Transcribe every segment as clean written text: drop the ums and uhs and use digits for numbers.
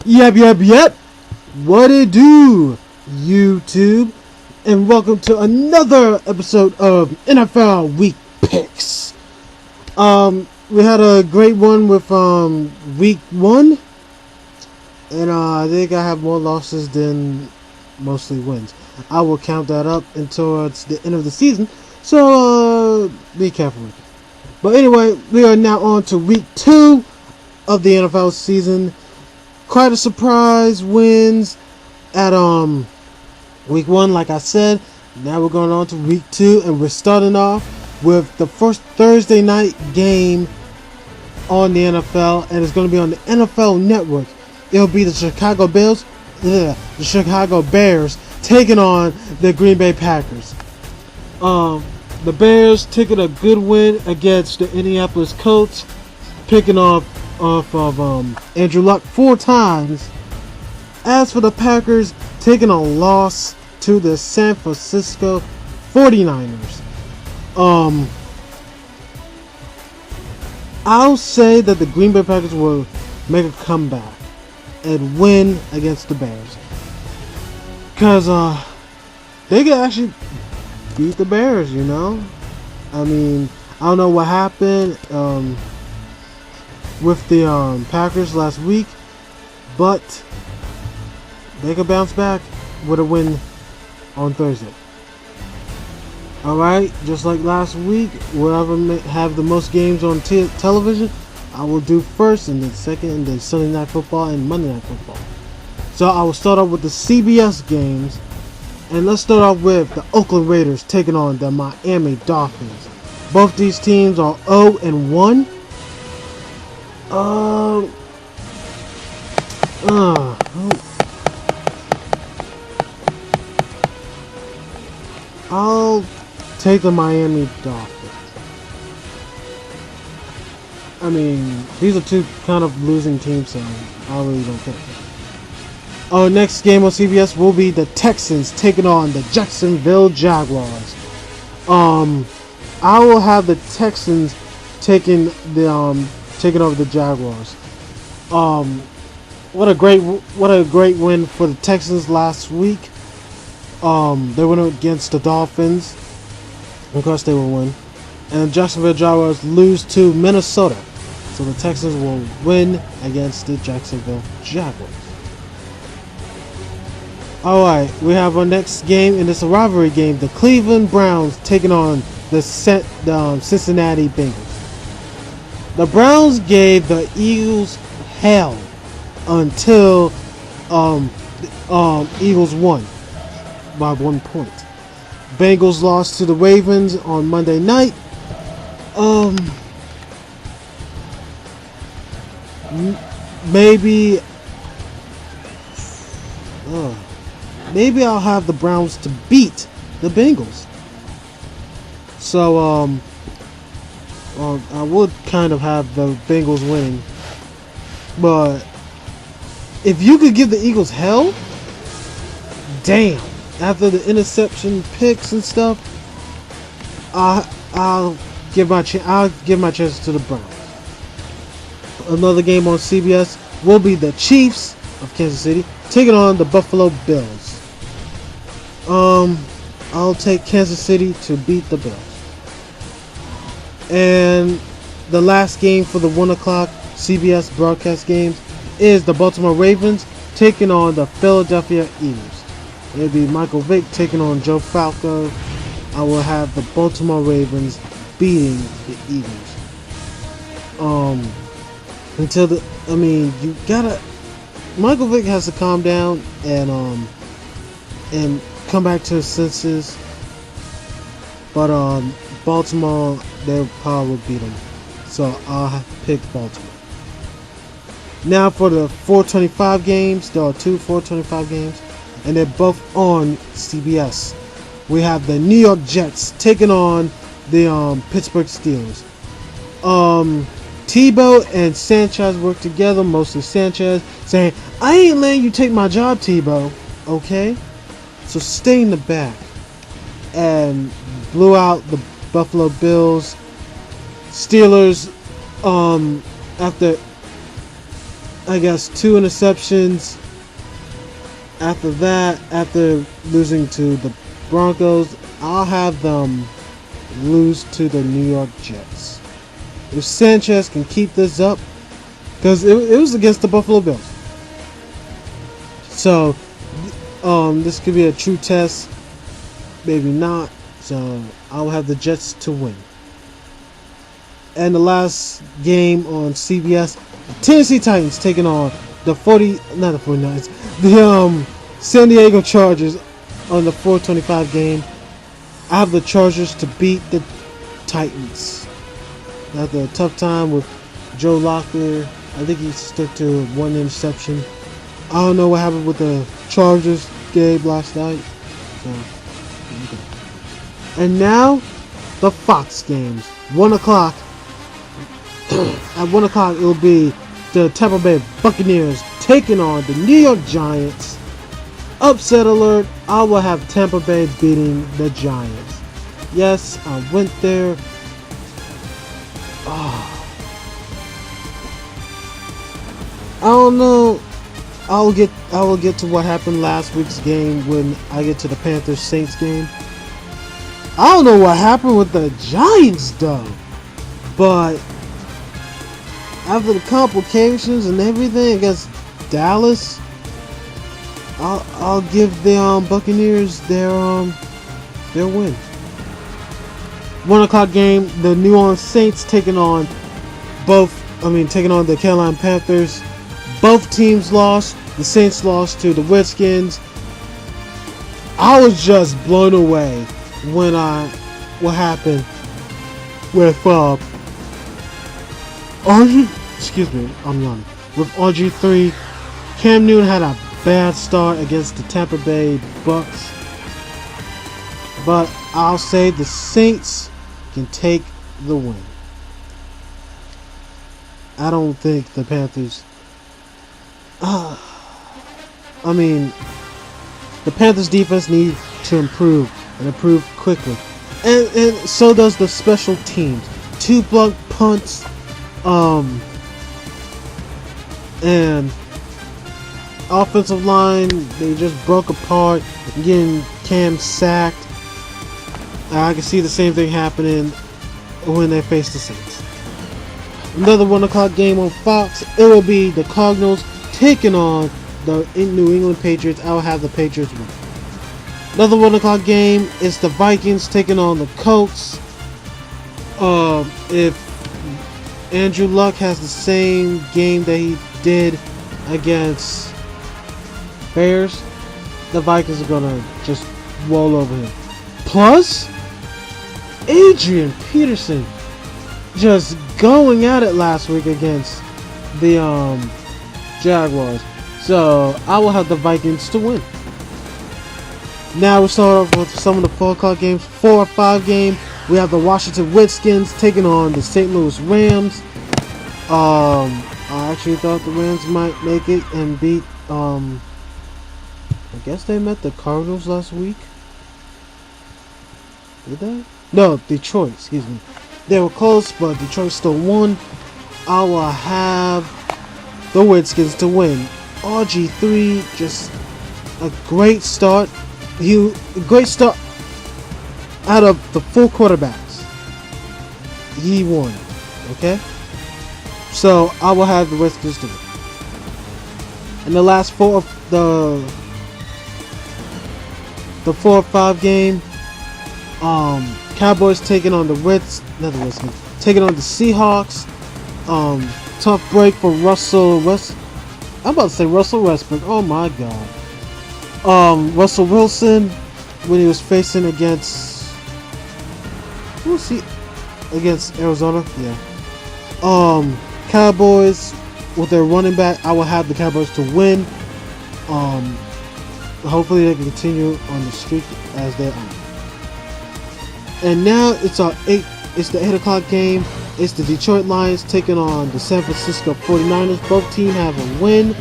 Yep. What it do, YouTube? And welcome to another episode of NFL Week Picks. We had a great one with Week 1. And I think I have more losses than mostly wins. I will count that up until it's the end of the season. So be careful with it. But anyway, we are now on to Week 2 of the NFL season. Quite a surprise wins at Week 1, like I said. Now we're going on to Week 2, and we're starting off with the first Thursday night game on the NFL, and it's going to be on the NFL Network. It'll be the Chicago Bears taking on the Green Bay Packers. The Bears taking a good win against the Indianapolis Colts, picking off of Andrew Luck 4 times. As for the Packers, taking a loss to the San Francisco 49ers. I'll say that the Green Bay Packers will make a comeback and win against the Bears, because they can actually beat the Bears, you know. I mean, I don't know what happened with the Packers last week, but they could bounce back with a win on Thursday. Alright, just like last week, whoever have the most games on television, I will do first, and then second, and then Sunday Night Football and Monday Night Football. So I will start off with the CBS games, and let's start off with the Oakland Raiders taking on the Miami Dolphins. Both these teams are 0-1. I'll take the Miami Dolphins. I mean, these are two kind of losing teams, so I really don't care. Our next game on CBS will be the Texans taking on the Jacksonville Jaguars. I will have the Texans taking over the Jaguars. What a great win for the Texans last week. They went against the Dolphins. Of course they will win. And the Jacksonville Jaguars lose to Minnesota. So the Texans will win against the Jacksonville Jaguars. Alright, we have our next game, and it's a rivalry game. The Cleveland Browns taking on the Cincinnati Bengals. The Browns gave the Eagles hell until Eagles won by 1 point. Bengals lost to the Ravens on Monday night. Maybe I'll have the Browns to beat the Bengals. So I would kind of have the Bengals winning, but if you could give the Eagles hell, damn. After the interception picks and stuff, I'll give my chances to the Browns. Another game on CBS will be the Chiefs of Kansas City taking on the Buffalo Bills. I'll take Kansas City to beat the Bills. And the last game for the 1 o'clock CBS broadcast games is the Baltimore Ravens taking on the Philadelphia Eagles. It'll be Michael Vick taking on Joe Falco. I will have the Baltimore Ravens beating the Eagles. Michael Vick has to calm down and come back to his senses. But Baltimore, their power will beat him. So I'll pick Baltimore. Now for the 425 games, there are two 425 games, and they're both on CBS. We have the New York Jets taking on the Pittsburgh Steelers. Tebow and Sanchez work together, mostly Sanchez, saying, "I ain't letting you take my job, Tebow, okay? So stay in the back." And blew out the Buffalo Bills. Steelers, after I guess 2 interceptions. After that, after losing to the Broncos, I'll have them lose to the New York Jets. If Sanchez can keep this up, because it was against the Buffalo Bills. So, this could be a true test. Maybe not. So, I'll have the Jets to win. And the last game on CBS, Tennessee Titans taking on the 49ers, the San Diego Chargers on the 425 game. I have the Chargers to beat the Titans. After a tough time with Joe Locker, I think he stuck to 1 interception. I don't know what happened with the Chargers game last night. So, and now, the Fox games. 1 o'clock. At 1 o'clock, it will be the Tampa Bay Buccaneers taking on the New York Giants. Upset alert, I will have Tampa Bay beating the Giants. Yes, I went there. I don't know. I will get to what happened last week's game when I get to the Panthers Saints game. I don't know what happened with the Giants though. But after the complications and everything against Dallas, I'll give the Buccaneers their win. 1 o'clock game, the New Orleans Saints taking on the Carolina Panthers. Both teams lost. The Saints lost to the Redskins. I was just blown away when what happened with I'm yawning. With RG3, Cam Newton had a bad start against the Tampa Bay Bucks, but I'll say the Saints can take the win. I don't think the Panthers. The Panthers defense needs to improve and improve quickly, and so does the special teams. 2 block punts, and offensive line, they just broke apart, getting Cam sacked. I can see the same thing happening when they face the Saints. Another 1 o'clock game on Fox. It will be the Cardinals taking on the New England Patriots. I'll have the Patriots win. Another 1 o'clock game is the Vikings taking on the Colts. If Andrew Luck has the same game that he did against Bears, the Vikings are gonna just roll over him. Plus, Adrian Peterson just going at it last week against the Jaguars. So I will have the Vikings to win. Now we start off with some of the 4 o'clock games. 4 or 5 game. We have the Washington Redskins taking on the St. Louis Rams. I actually thought the Rams might make it and beat. I guess they met the Cardinals last week. Did they? No, Detroit. Excuse me. They were close, but Detroit still won. I will have the Redskins to win. RG3, just a great start. Great start out of the 4 quarterbacks. He won. Okay? So I will have the Redskins to win. In the last 4 of the 4 or 5 game, Cowboys taking on taking on the Seahawks. Tough break for Russell Westbrook. Oh my God. Russell Wilson when he was facing against against Arizona. Yeah. Cowboys with their running back. I will have the Cowboys to win. Hopefully they can continue on the streak as they're on. And now it's the 8 o'clock game. It's the Detroit Lions taking on the San Francisco 49ers. Both teams have a win.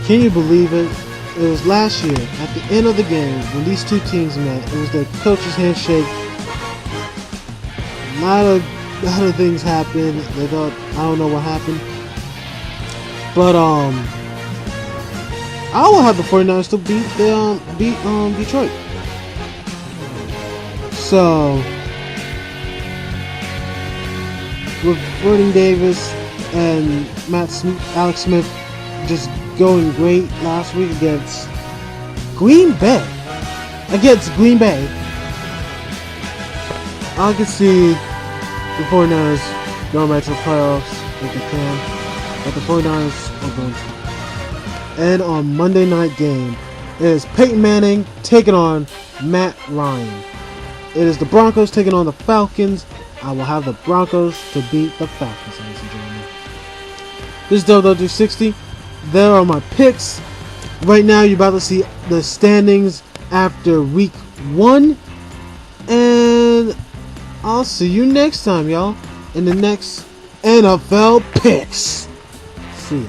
Can you believe it? It was last year at the end of the game when these two teams met. It was the coach's handshake. A lot of things happened. They thought, I don't know what happened. But I will have the 49ers to beat Detroit. So with Jordan Davis and Alex Smith just going great last week against Green Bay. I can see the 49ers going back to the playoffs if they can. But the 49ers are going to. And on Monday night game, it is Peyton Manning taking on Matt Ryan. It is the Broncos taking on the Falcons. I will have the Broncos to beat the Falcons, ladies and gentlemen. This is Devildog 360. There are my picks. Right now, you're about to see the standings after week 1. And I'll see you next time, y'all, in the next NFL picks. See ya.